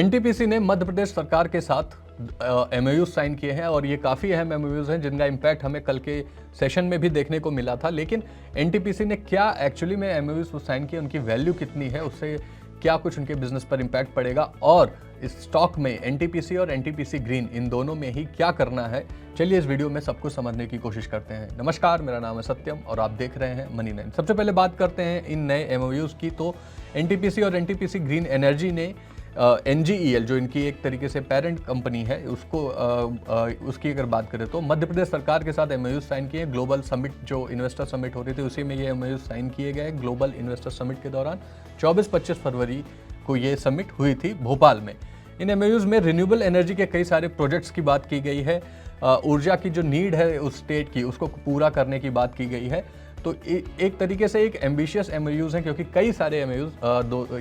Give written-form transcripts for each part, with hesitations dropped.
NTPC ने मध्य प्रदेश सरकार के साथ एमओयू साइन किए हैं और ये काफ़ी अहम एमओयूज हैं जिनका इम्पैक्ट हमें कल के सेशन में भी देखने को मिला था। लेकिन एनटीपीसी ने क्या एक्चुअली में एमओयूज साइन किए, उनकी वैल्यू कितनी है, उससे क्या कुछ उनके बिजनेस पर इम्पैक्ट पड़ेगा और इस स्टॉक में एनटीपीसी और एनटीपीसी ग्रीन इन दोनों में ही क्या करना है, चलिए इस वीडियो में सब कुछ समझने की कोशिश करते हैं। नमस्कार, मेरा नाम है सत्यम और आप देख रहे हैं मनी 9। सबसे पहले बात करते हैं इन नए एमओयूज की। तो एनटीपीसी और एनटीपीसी ग्रीन एनर्जी ने एनजीईएल जो इनकी एक तरीके से पेरेंट कंपनी है उसकी अगर बात करें तो मध्य प्रदेश सरकार के साथ एमओयू साइन किए। ग्लोबल समिट जो इन्वेस्टर समिट हो रही थी उसी में ये एमओयू साइन किए गए। ग्लोबल इन्वेस्टर समिट के दौरान 24-25 फरवरी को ये समिट हुई थी भोपाल में। इन एमओयूज में रिन्यूएबल एनर्जी के कई सारे प्रोजेक्ट्स की बात की गई है। ऊर्जा की जो नीड है उस स्टेट की, उसको पूरा करने की बात की गई है। तो एक तरीके से एक एम्बिशियस एमओयूज हैं क्योंकि कई सारे एमओयूज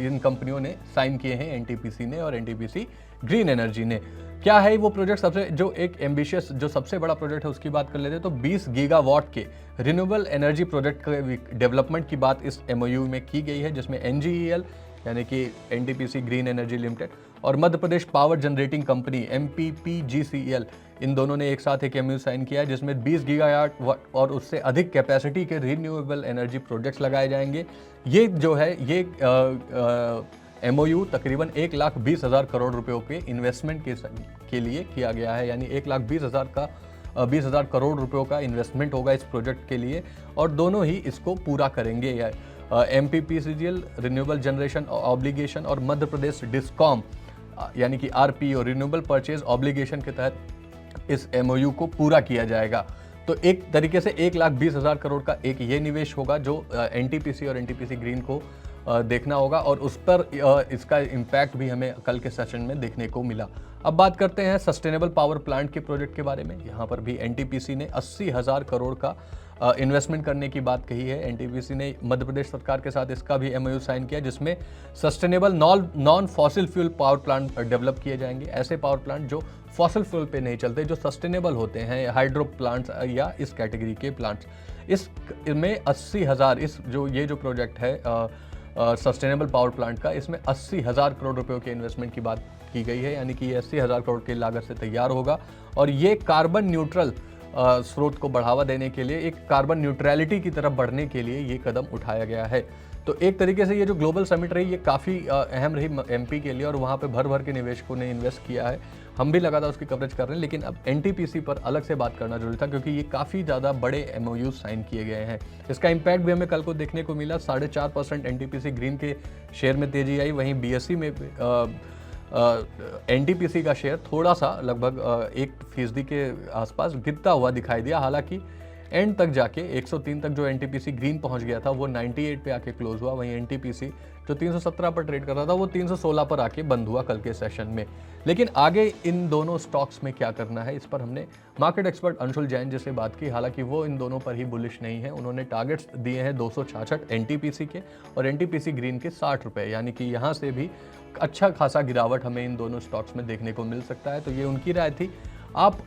इन कंपनियों ने साइन किए हैं, एनटीपीसी ने और एनटीपीसी ग्रीन एनर्जी ने। क्या है वो प्रोजेक्ट? सबसे जो एक एम्बिशियस जो सबसे बड़ा प्रोजेक्ट है उसकी बात कर लेते हैं तो 20 गीगावाट के रिन्यूएबल एनर्जी प्रोजेक्ट के डेवलपमेंट की बात इस एमओयू में की गई है, जिसमें एनजीईएल यानी कि एनटीपीसी ग्रीन एनर्जी लिमिटेड और Madhya Pradesh power generating company एमपीपीजीसीएल इन दोनों ने एक साथ एक एमओयू साइन किया है, जिसमें 20 गीगावाट और उससे अधिक कैपेसिटी के रिन्यूएबल एनर्जी प्रोजेक्ट्स लगाए जाएंगे। ये जो है ये एमओयू तकरीबन 1,20,000 करोड़ रुपयों के इन्वेस्टमेंट के लिए किया गया है, यानी 1,20,000 करोड़ रुपयों का इन्वेस्टमेंट होगा इस प्रोजेक्ट के लिए और दोनों ही इसको पूरा करेंगे। एमपीपीसीजीएल रिन्यूएबल जनरेशन ऑब्लिगेशन और मध्य प्रदेश डिस्कॉम यानी कि आरपीओ रिन्यूएबल परचेज ऑब्लिगेशन के तहत इस एमओयू को पूरा किया जाएगा। तो एक तरीके से 1,20,000 करोड़ का एक ये निवेश होगा जो एनटीपीसी और एनटीपीसी ग्रीन को देखना होगा और उस पर इसका इम्पैक्ट भी हमें कल के सेशन में देखने को मिला। अब बात करते हैं सस्टेनेबल पावर प्लांट के प्रोजेक्ट के बारे में। यहाँ पर भी एनटीपीसी ने 80,000 करोड़ का इन्वेस्टमेंट करने की बात कही है। एनटीपीसी ने मध्य प्रदेश सरकार के साथ इसका भी एमओयू साइन किया, जिसमें sustainable non fossil fuel power plant develop किए जाएंगे। ऐसे पावर प्लांट जो फॉसिल फ्यूल पे नहीं चलते, जो सस्टेनेबल होते हैं, हाइड्रो प्लांट्स या इस कैटेगरी के प्लांट्स। इसमें 80,000 ये जो प्रोजेक्ट है सस्टेनेबल पावर प्लांट का, इसमें 80,000 करोड़ रुपयों के इन्वेस्टमेंट की बात की गई है, यानी कि ये 80,000 करोड़ की लागत से तैयार होगा और ये कार्बन न्यूट्रल स्रोत को बढ़ावा देने के लिए, एक कार्बन न्यूट्रलिटी की तरफ बढ़ने के लिए ये कदम उठाया गया है। तो एक तरीके से ये जो ग्लोबल समिट रही ये काफ़ी अहम रही एमपी के लिए और वहाँ पे भर भर के निवेशकों ने इन्वेस्ट किया है। हम भी लगातार उसकी कवरेज कर रहे हैं, लेकिन अब एनटीपीसी पर अलग से बात करना जरूरी था क्योंकि ये काफ़ी ज़्यादा बड़े एमओयू साइन किए गए हैं। इसका इम्पैक्ट भी हमें कल को देखने को मिला। 4.5% एनटीपीसी ग्रीन के शेयर में तेजी आई, वहीं बीएसई में एनटीपीसी का शेयर थोड़ा सा लगभग 1% के आसपास गिरता हुआ दिखाई दिया। हालांकि एंड तक जाके 103 तक जो एनटीपीसी ग्रीन पहुंच गया था वो 98 पे आके क्लोज हुआ। वहीं एनटीपीसी जो 317 पर ट्रेड कर रहा था वो 316 पर आके बंद हुआ कल के सेशन में। लेकिन आगे इन दोनों स्टॉक्स में क्या करना है, इस पर हमने मार्केट एक्सपर्ट अंशुल जैन जी से बात की। हालांकि वो इन दोनों पर ही बुलिश नहीं है। उन्होंने टारगेट्स दिए हैं 266 एनटीपीसी के और एनटीपीसी ग्रीन के 60 रुपये, यानी कि यहाँ से भी अच्छा खासा गिरावट हमें इन दोनों स्टॉक्स में देखने को मिल सकता है। तो ये उनकी राय थी। आप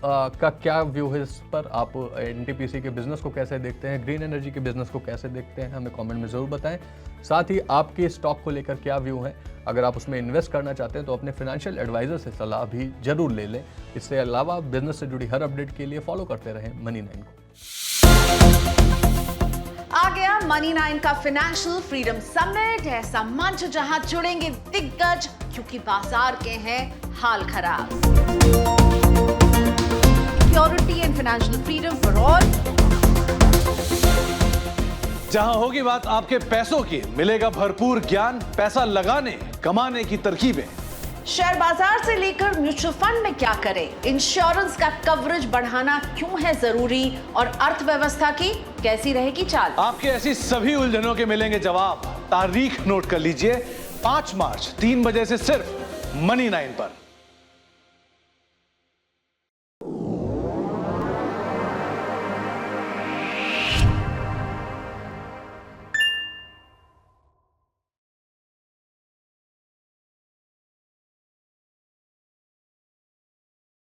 का क्या व्यू है इस पर? आप एनटीपीसी के बिजनेस को कैसे देखते हैं, ग्रीन एनर्जी के बिजनेस को कैसे देखते हैं, हमें कमेंट में ज़रूर बताएं। साथ ही आपके स्टॉक को लेकर क्या व्यू है, अगर आप उसमें इन्वेस्ट करना चाहते हैं तो अपने फाइनेंशियल एडवाइजर से सलाह भी जरूर ले लें। इससे अलावा बिजनेस से जुड़ी हर अपडेट के लिए फॉलो करते रहें मनी 9 को। आ गया मनी 9 का फाइनेंशियल फ्रीडम समिट, ऐसा मंच जहां जुड़ेंगे दिग्गज क्योंकि बाजार के हैं हाल खराब। Security and financial freedom for all. जहां होगी बात आपके पैसों की, मिलेगा भरपूर ज्ञान, पैसा लगाने कमाने की तरकीबें। शेयर बाजार से लेकर म्यूचुअल फंड में क्या करें, इंश्योरेंस का कवरेज बढ़ाना क्यों है जरूरी और अर्थव्यवस्था की कैसी रहेगी चाल। आपके ऐसी सभी उलझनों के मिलेंगे जवाब। तारीख नोट कर लीजिए, 5 मार्च 3 बजे से सिर्फ मनी 9 पर।